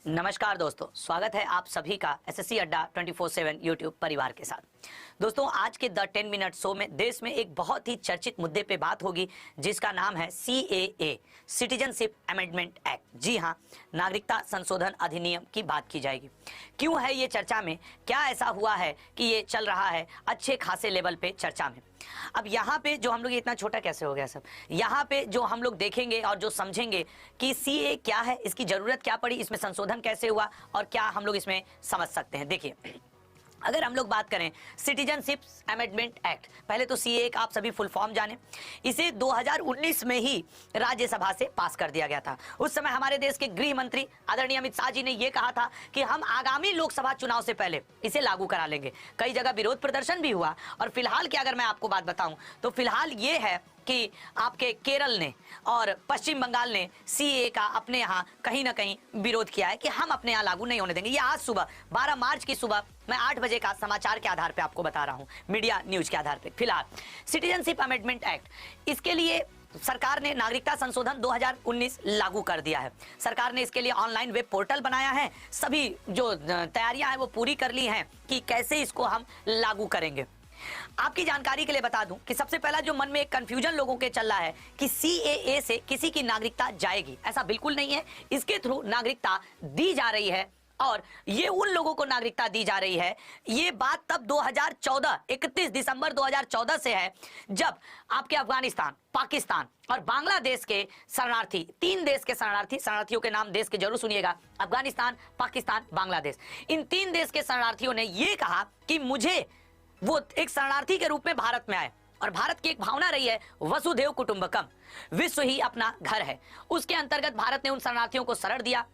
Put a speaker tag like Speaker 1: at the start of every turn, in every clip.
Speaker 1: नमस्कार दोस्तों, स्वागत है आप सभी का एसएससी अड्डा 24/7 यूट्यूब परिवार के साथ। दोस्तों, आज के द 10 मिनट शो में देश में एक बहुत ही चर्चित मुद्दे पे बात होगी जिसका नाम है CAA, सिटीजनशिप अमेंडमेंट एक्ट। जी हाँ, नागरिकता संशोधन अधिनियम की बात की जाएगी। क्यों है ये चर्चा में, क्या ऐसा हुआ है कि ये चल रहा है अच्छे खासे लेवल पे चर्चा में। अब यहाँ पे जो हम लोग, इतना छोटा कैसे हो गया सब, यहाँ पे जो हम लोग देखेंगे और जो समझेंगे कि CAA क्या है, इसकी जरूरत क्या पड़ी, इसमें संशोधन कैसे हुआ और क्या हम लोग इसमें समझ सकते हैं। देखिए, अगर हम लोग बात करें सिटीजनशिप अमेंडमेंट एक्ट, पहले तो CAA का आप सभी फुल फॉर्म जाने। इसे 2019 में ही राज्यसभा से पास कर दिया गया था। उस समय हमारे देश के गृह मंत्री आदरणीय अमित शाह जी ने यह कहा था कि हम आगामी लोकसभा चुनाव से पहले इसे लागू करा लेंगे। कई जगह विरोध प्रदर्शन भी हुआ और फिलहाल की अगर मैं आपको बात बताऊं तो फिलहाल ये है कि आपके केरल ने और पश्चिम बंगाल ने CAA का अपने यहाँ कहीं ना कहीं विरोध किया है कि हम अपने यहाँ लागू नहीं होने देंगे। ये आज सुबह 12 मार्च की सुबह मैं 8 बजे का समाचार के आधार पे आपको बता रहा हूँ, मीडिया न्यूज के आधार पे। फिलहाल सिटीजनशिप अमेंडमेंट एक्ट, इसके लिए सरकार ने नागरिकता संशोधन 2019 लागू कर दिया है। सरकार ने इसके लिए ऑनलाइन वेब पोर्टल बनाया है। सभी जो तैयारियां हैं वो पूरी कर ली हैं कि कैसे इसको हम लागू करेंगे। आपकी जानकारी के लिए बता दूं कि सबसे पहला जो मन में एक कंफ्यूजन लोगों के चल रहा है कि CAA से किसी की नागरिकता जाएगी, ऐसा बिल्कुल नहीं है। इसके थ्रू नागरिकता दी जा रही है और ये उन लोगों को नागरिकता दी जा रही है। ये बात तब 2014 31 दिसंबर 2014 से है, जब आपके अफगानिस्तान, पाकिस्तान और बांग्लादेश के शरणार्थी, 3 देश के शरणार्थियों के नाम देश के जरूर सुनिएगा, अफगानिस्तान, पाकिस्तान, बांग्लादेश, इन 3 देश के शरणार्थियों ने यह कहा कि मुझे वो एक शरणार्थी के रूप में भारत में आए। और भारत की एक भावना रही है वसुधैव कुटुंबकम, विश्व ही अपना घर है। उसके अंतर्गत भारत ने उन शरणार्थियों को शरण दिया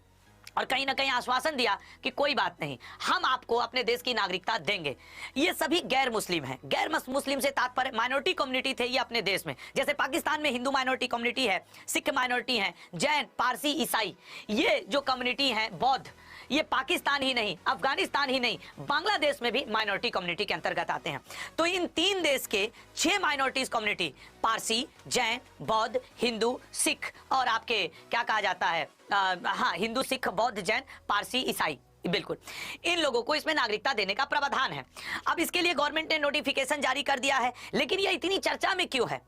Speaker 1: और कहीं ना कहीं आश्वासन दिया कि कोई बात नहीं, हम आपको अपने देश की नागरिकता देंगे। ये सभी गैर मुस्लिम हैं। गैर मुस्लिम से तात्पर्य माइनॉरिटी कम्युनिटी थे ये अपने देश में। जैसे पाकिस्तान में हिंदू माइनॉरिटी कम्युनिटी है, सिख माइनॉरिटी है, जैन, पारसी, ईसाई, ये जो कम्युनिटी है, बौद्ध, ये पाकिस्तान ही नहीं, अफगानिस्तान ही नहीं, बांग्लादेश में भी माइनॉरिटी कम्युनिटी के अंतर्गत आते हैं। तो इन 3 देश के 6 माइनॉरिटीज कम्युनिटी, पारसी, जैन, बौद्ध, हिंदू, सिख और आपके क्या कहा जाता है, हिंदू, सिख, बौद्ध, जैन, पारसी, ईसाई, बिल्कुल, इन लोगों को इसमें नागरिकता देने का प्रावधान है। अब इसके लिए गवर्नमेंट ने नोटिफिकेशन जारी कर दिया है, लेकिन यह इतनी चर्चा में क्यों है?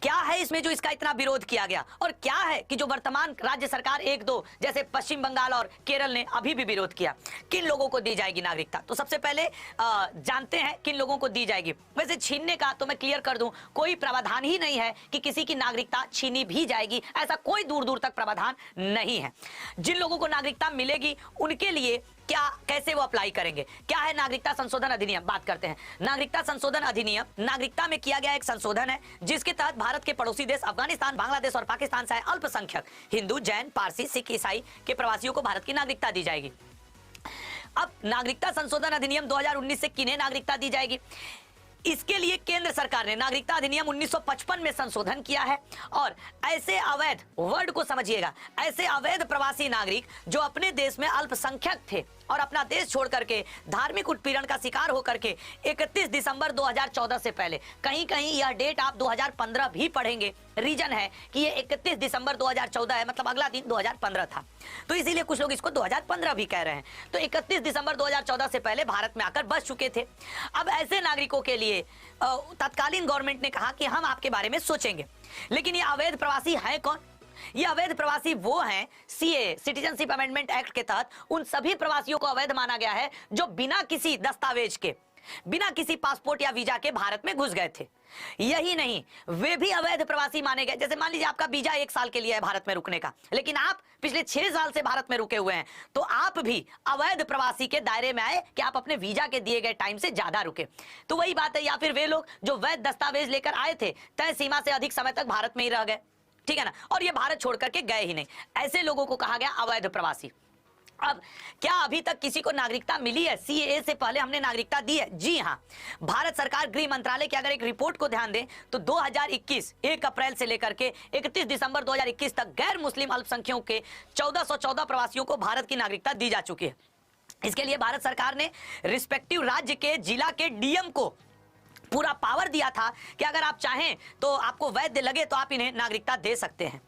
Speaker 1: क्या है इसमें जो इसका इतना विरोध किया गया? और क्या है कि जो वर्तमान राज्य सरकार 1-2 जैसे पश्चिम बंगाल और केरल ने अभी भी विरोध किया? किन लोगों को दी जाएगी नागरिकता? तो सबसे पहले जानते हैं किन लोगों को दी जाएगी। वैसे छीनने का तो मैं क्लियर कर दूं, कोई प्रावधान ही नहीं है कि किसी की नागरिकता छीनी भी जाएगी, ऐसा कोई दूर दूर तक प्रावधान नहीं है। जिन लोगों को नागरिकता मिलेगी उनके लिए क्या, कैसे वो अप्लाई करेंगे? क्या है नागरिकता संशोधन अधिनियम? बात करते हैं। नागरिकता संशोधन अधिनियम नागरिकता में किया गया एक संशोधन है जिसके तहत भारत के पड़ोसी देश अफगानिस्तान, बांग्लादेश और पाकिस्तान से अल्पसंख्यक हिंदू, जैन, पारसी, सिख, ईसाई के प्रवासियों को भारत की नागरिकता दी जाएगी। अब नागरिकता संशोधन अधिनियम 2019 से किन्हें नागरिकता दी जाएगी? इसके लिए केंद्र सरकार ने नागरिकता अधिनियम 1955 में संशोधन किया है और ऐसे अवैध, वर्ड को समझिएगा, ऐसे अवैध प्रवासी नागरिक जो अपने देश में अल्पसंख्यक थे और अपना देश छोड़ करके धार्मिक उत्पीड़न का शिकार होकर के 31 दिसंबर 2014 से पहले, कहीं कहीं यह डेट आप 2015 भी पढ़ेंगे, रीजन है कि ये 31 दिसंबर 2014 है, मतलब अगला दिन 2015 था, तो इसीलिए कुछ लोग इसको 2015 भी कह रहे हैं। तो 31 दिसंबर 2014 से पहले भारत में आकर बस चुके थे। अब ऐसे नागरिकों के लिए तत्कालीन गवर्नमेंट ने कहा कि हम आपके बारे में सोचेंगे। लेकिन ये अवैध प्रवासी है कौन? ये अवैध प्रवासी वो हैं, CAA, सिटीजनशिप अमेंडमेंट एक्ट के तहत उन सभी प्रवासियों को अवैध माना गया है जो बिना किसी दस्तावेज के, बिना किसी पासपोर्ट या वीजा के भारत में घुस गए थे। यही नहीं, वे भी अवैध प्रवासी माने गए। जैसे मान लीजिए आपका वीजा 1 साल के लिए है भारत में रुकने का, लेकिन आप पिछले 6 साल से भारत में रुके हुए हैं, तो आप भी अवैध प्रवासी के दायरे में आए कि आप अपने वीजा के दिए गए टाइम से ज्यादा रुके। तो वही बात है। या फिर वे लोग जो वैध दस्तावेज लेकर आए थे, तय सीमा से अधिक समय तक भारत में ही रह गए, ठीक है ना, और ये भारत छोड़ करके गए ही नहीं, ऐसे लोगों को कहा गया अवैध प्रवासी। अब क्या अभी तक किसी को नागरिकता मिली है? CAA से पहले हमने नागरिकता दी है? जी हां, भारत सरकार गृह मंत्रालय की अगर एक रिपोर्ट को ध्यान दें तो 2021 1 अप्रैल से लेकर के 31 दिसंबर 2021 तक गैर मुस्लिम अल्पसंख्यकों के 1414 प्रवासियों को भारत की नागरिकता दी जा चुकी है। इसके लिए भारत सरकार ने रिस्पेक्टिव राज्य के जिला के DM को पूरा पावर दिया था कि अगर आप चाहें तो आपको वैध लगे तो आप इन्हें नागरिकता दे सकते हैं।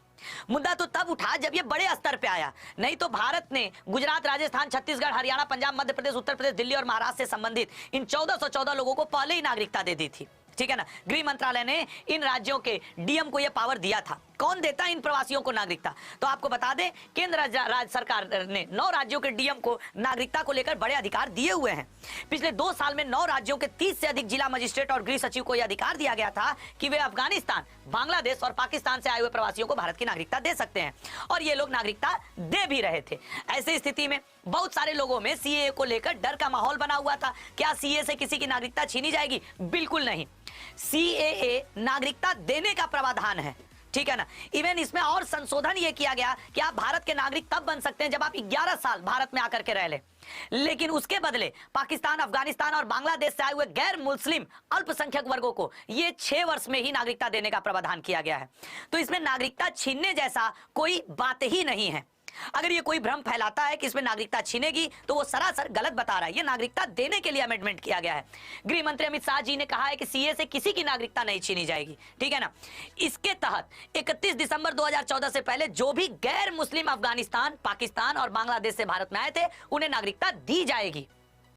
Speaker 1: मुद्दा तो तब उठा जब ये बड़े स्तर पे आया, नहीं तो भारत ने गुजरात, राजस्थान, छत्तीसगढ़, हरियाणा, पंजाब, मध्य प्रदेश, उत्तर प्रदेश, दिल्ली और महाराष्ट्र से संबंधित इन 1414 लोगों को पहले ही नागरिकता दे दी थी, ठीक है ना। गृह मंत्रालय ने इन राज्यों के डीएम को यह पावर दिया था। कौन देता है इन प्रवासियों को नागरिकता? तो आपको बता दें, केंद्र राज्य सरकार ने 9 राज्यों के डीएम को नागरिकता को लेकर बड़े अधिकार दिए हुए हैं। पिछले 2 साल में 9 राज्यों के 30 से अधिक जिला मजिस्ट्रेट और गृह सचिव को यह अधिकार दिया गया था कि वे अफगानिस्तान, बांग्लादेश और पाकिस्तान से आए हुए प्रवासियों को भारत की नागरिकता दे सकते हैं, और ये लोग नागरिकता दे भी रहे थे। ऐसी स्थिति में बहुत सारे लोगों में सीएए को लेकर डर का माहौल बना हुआ था। क्या सीएए से किसी की नागरिकता छीनी जाएगी? बिल्कुल नहीं। सीएए नागरिकता देने का प्रावधान है, ठीक है ना। इवन इसमें और संशोधन यह किया गया कि आप भारत के नागरिक तब बन सकते हैं जब आप 11 साल भारत में आकर के रह ले, लेकिन उसके बदले पाकिस्तान, अफगानिस्तान और बांग्लादेश से आए हुए गैर मुस्लिम अल्पसंख्यक वर्गों को ये 6 वर्ष में ही नागरिकता देने का प्रावधान किया गया है। तो इसमें नागरिकता छीनने जैसा कोई बात ही नहीं है। अगर ये कोई भ्रम फैलाता है कि इसमें नागरिकता छीनेगी तो वो सरासर गलत बता रहा है। ये नागरिकता देने के लिए अमेंडमेंट किया गया है। गृह मंत्री अमित शाह जी ने कहा है कि सीए से किसी की नागरिकता नहीं छीनी जाएगी, ठीक है ना। इसके तहत 31 दिसंबर 2014 से पहले जो भी गैर मुस्लिम अफगानिस्तान, पाकिस्तान और बांग्लादेश से भारत में आए थे उन्हें नागरिकता दी जाएगी।